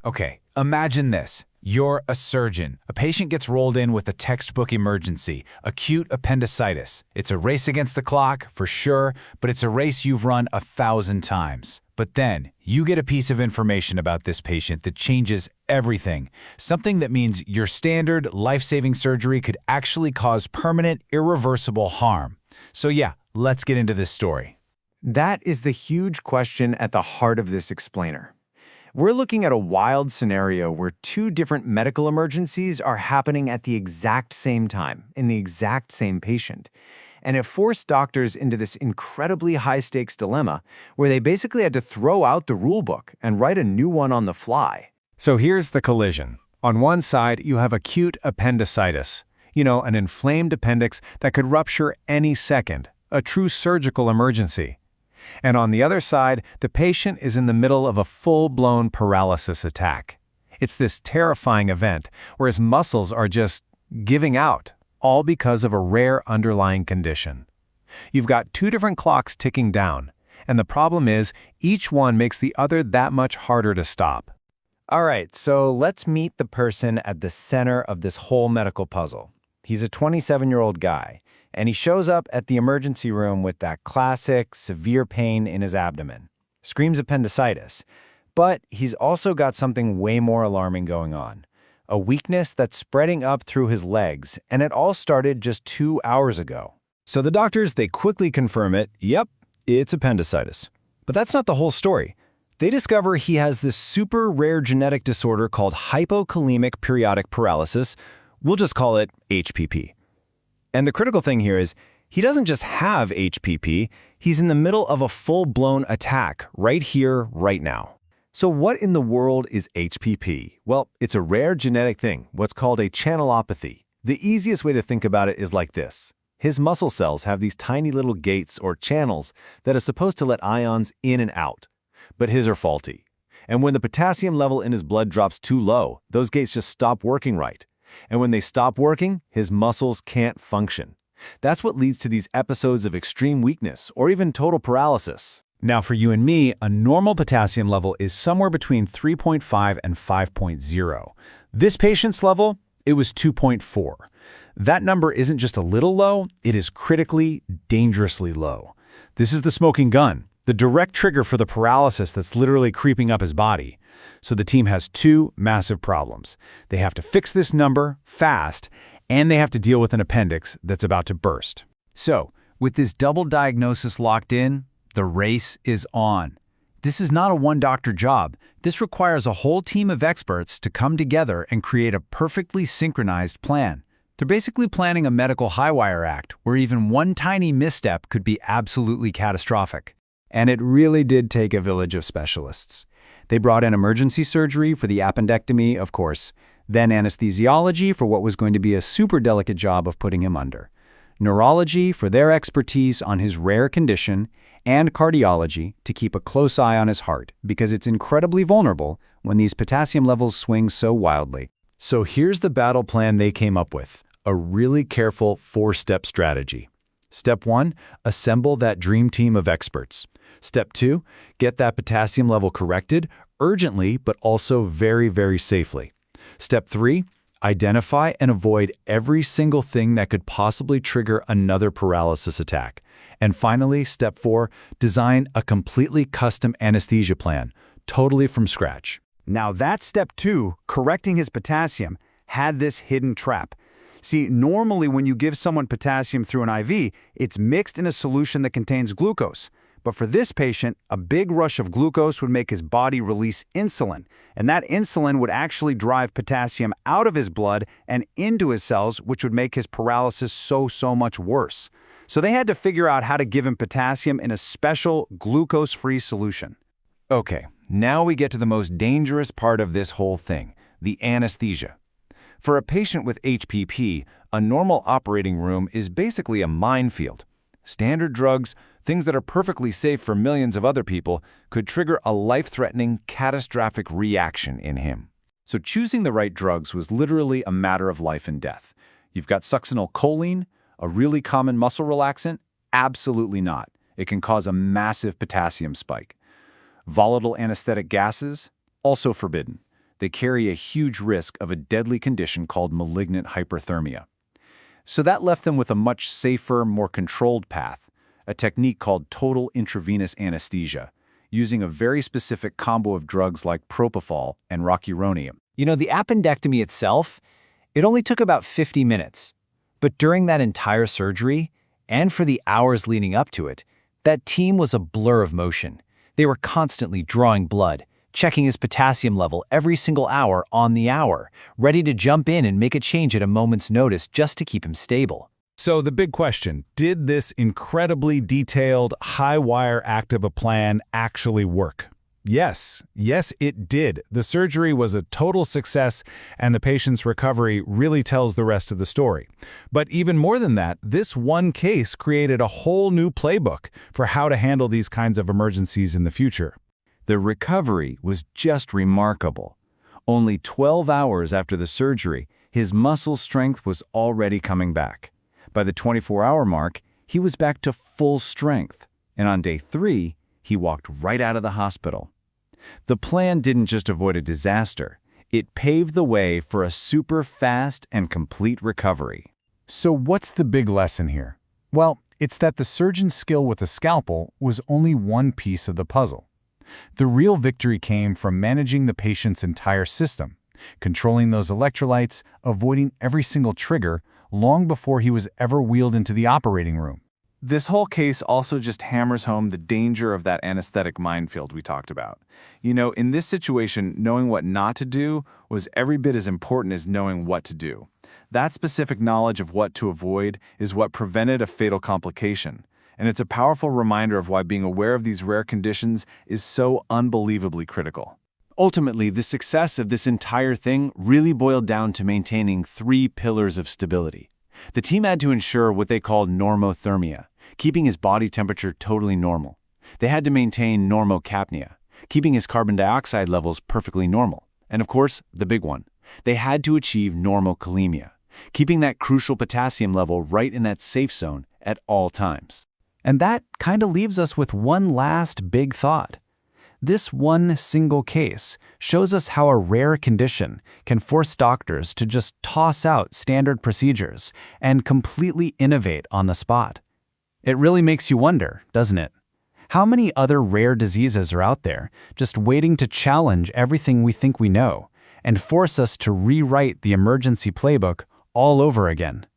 Okay, imagine this. You're a surgeon. A patient gets rolled in with a textbook emergency, acute appendicitis. It's a race against the clock, for sure, but it's a race you've run 1,000 times. But then, you get a piece of information about this patient that changes everything. Something that means your standard, life-saving surgery could actually cause permanent, irreversible harm. So yeah, let's get into this story. That is the huge question at the heart of this explainer. We're looking at a wild scenario where two different medical emergencies are happening at the exact same time in the exact same patient. And it forced doctors into this incredibly high-stakes dilemma where they basically had to throw out the rulebook and write a new one on the fly. So here's the collision. On one side, you have acute appendicitis. An inflamed appendix that could rupture any second, a true surgical emergency. And on the other side, the patient is in the middle of a full-blown paralysis attack. It's this terrifying event where his muscles are just giving out, all because of a rare underlying condition. You've got two different clocks ticking down, and the problem is each one makes the other that much harder to stop. All right, so let's meet the person at the center of this whole medical puzzle. He's a 27-year-old guy, and he shows up at the emergency room with that classic severe pain in his abdomen. Screams appendicitis. But he's also got something way more alarming going on. A weakness that's spreading up through his legs, and it all started just 2 hours ago. So the doctors, they quickly confirm it. Yep, it's appendicitis. But that's not the whole story. They discover he has this super rare genetic disorder called hypokalemic periodic paralysis. We'll just call it HPP. And the critical thing here is, he doesn't just have HPP, he's in the middle of a full-blown attack right here, right now. So what in the world is HPP? Well, it's a rare genetic thing, what's called a channelopathy. The easiest way to think about it is like this. His muscle cells have these tiny little gates or channels that are supposed to let ions in and out. But his are faulty. And when the potassium level in his blood drops too low, those gates just stop working right. And when they stop working, his muscles can't function. That's what leads to these episodes of extreme weakness or even total paralysis. Now for you and me, a normal potassium level is somewhere between 3.5 and 5.0. This patient's level, it was 2.4. That number isn't just a little low, it is critically, dangerously low. This is the smoking gun, the direct trigger for the paralysis that's literally creeping up his body. So the team has two massive problems. They have to fix this number fast, and they have to deal with an appendix that's about to burst. So, with this double diagnosis locked in, the race is on. This is not a one-doctor job. This requires a whole team of experts to come together and create a perfectly synchronized plan. They're basically planning a medical high-wire act where even one tiny misstep could be absolutely catastrophic. And it really did take a village of specialists. They brought in emergency surgery for the appendectomy, of course, then anesthesiology for what was going to be a super delicate job of putting him under, neurology for their expertise on his rare condition, and cardiology to keep a close eye on his heart because it's incredibly vulnerable when these potassium levels swing so wildly. So here's the battle plan they came up with, a really careful 4-step strategy. Step 1, assemble that dream team of experts. Step 2, get that potassium level corrected urgently but also very, very safely. Step 3, identify and avoid every single thing that could possibly trigger another paralysis attack. And finally, step 4, design a completely custom anesthesia plan, totally from scratch. Now that step 2, correcting his potassium, had this hidden trap. See, normally when you give someone potassium through an IV, it's mixed in a solution that contains glucose. But for this patient, a big rush of glucose would make his body release insulin, and that insulin would actually drive potassium out of his blood and into his cells, which would make his paralysis so much worse. So they had to figure out how to give him potassium in a special glucose-free solution. Okay, now we get to the most dangerous part of this whole thing, the anesthesia. For a patient with HPP, a normal operating room is basically a minefield. Standard drugs, things that are perfectly safe for millions of other people, could trigger a life-threatening, catastrophic reaction in him. So choosing the right drugs was literally a matter of life and death. You've got succinylcholine, a really common muscle relaxant? Absolutely not. It can cause a massive potassium spike. Volatile anesthetic gases? Also forbidden. they carry a huge risk of a deadly condition called malignant hyperthermia. So that left them with a much safer, more controlled path, a technique called total intravenous anesthesia, using a very specific combo of drugs like propofol and rocuronium. You know, the appendectomy itself, it only took about 50 minutes. But during that entire surgery, and for the hours leading up to it, that team was a blur of motion. They were constantly drawing blood, checking his potassium level every single hour on the hour, ready to jump in and make a change at a moment's notice just to keep him stable. So the big question, did this incredibly detailed, high-wire act of a plan actually work? Yes, it did. The surgery was a total success, and the patient's recovery really tells the rest of the story. But even more than that, this one case created a whole new playbook for how to handle these kinds of emergencies in the future. The recovery was just remarkable. Only 12 hours after the surgery, his muscle strength was already coming back. By the 24-hour mark, he was back to full strength, and on day 3, he walked right out of the hospital. The plan didn't just avoid a disaster, it paved the way for a super fast and complete recovery. So what's the big lesson here? Well, it's that the surgeon's skill with a scalpel was only one piece of the puzzle. The real victory came from managing the patient's entire system, controlling those electrolytes, avoiding every single trigger, long before he was ever wheeled into the operating room. This whole case also just hammers home the danger of that anesthetic minefield we talked about. You know, in this situation, knowing what not to do was every bit as important as knowing what to do. That specific knowledge of what to avoid is what prevented a fatal complication. And it's a powerful reminder of why being aware of these rare conditions is so unbelievably critical. Ultimately, the success of this entire thing really boiled down to maintaining 3 pillars of stability. The team had to ensure what they called normothermia, keeping his body temperature totally normal. They had to maintain normocapnia, keeping his carbon dioxide levels perfectly normal. And of course, the big one, they had to achieve normokalemia, keeping that crucial potassium level right in that safe zone at all times. And that kind of leaves us with one last big thought. This one single case shows us how a rare condition can force doctors to just toss out standard procedures and completely innovate on the spot. It really makes you wonder, doesn't it? How many other rare diseases are out there just waiting to challenge everything we think we know and force us to rewrite the emergency playbook all over again?